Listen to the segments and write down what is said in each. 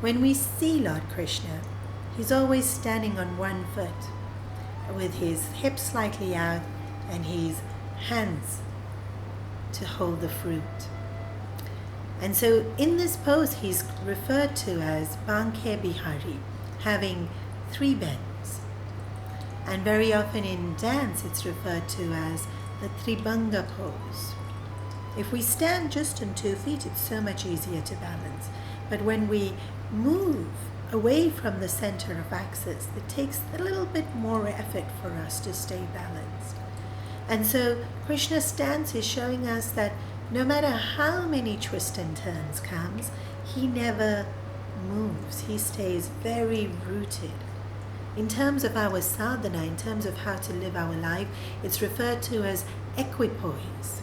When we see Lord Krishna, he's always standing on one foot with his hips slightly out and his hands to hold the fruit. And so in this pose, he's referred to as Banke Bihari, having three bends. And very often in dance, it's referred to as the Tribhanga pose. If we stand just on 2 feet, it's so much easier to balance. But when we move away from the center of axis, it takes a little bit more effort for us to stay balanced. And so Krishna's stance is showing us that no matter how many twists and turns comes, he never moves. He stays very rooted. In terms of our sadhana, in terms of how to live our life, it's referred to as equipoise.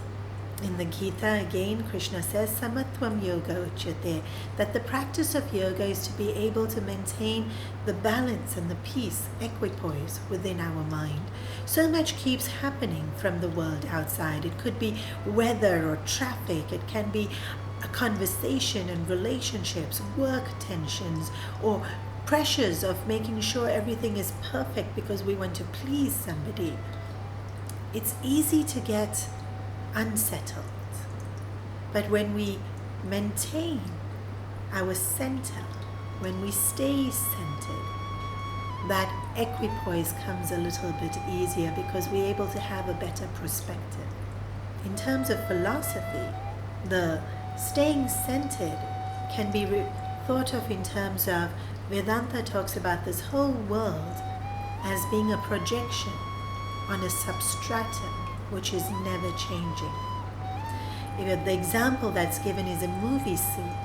In the Gita, again, Krishna says, Samatvam Yoga Uchyate, that the practice of yoga is to be able to maintain the balance and the peace, equipoise within our mind. So much keeps happening from the world outside. It could be weather or traffic. It can be a conversation and relationships, work tensions, or pressures of making sure everything is perfect because we want to please somebody. It's easy to get unsettled. But when we maintain our center, when we stay centered, that equipoise comes a little bit easier because we're able to have a better perspective. In terms of philosophy, the staying centered can be thought of in terms of Vedanta talks about this whole world as being a projection on a substratum which is never changing. The example that's given is a movie scene.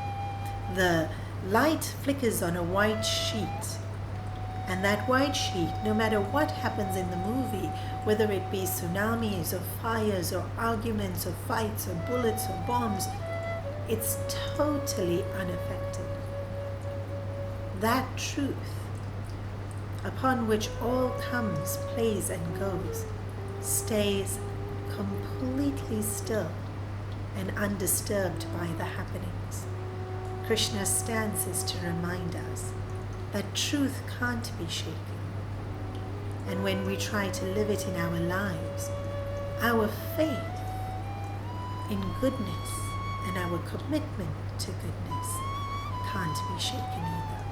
The light flickers on a white sheet, and that white sheet, no matter what happens in the movie, whether it be tsunamis or fires or arguments or fights or bullets or bombs, it's totally unaffected. That truth, upon which all comes, plays and goes, stays completely still and undisturbed by the happenings. Krishna's stance is to remind us that truth can't be shaken. And when we try to live it in our lives, our faith in goodness and our commitment to goodness can't be shaken either.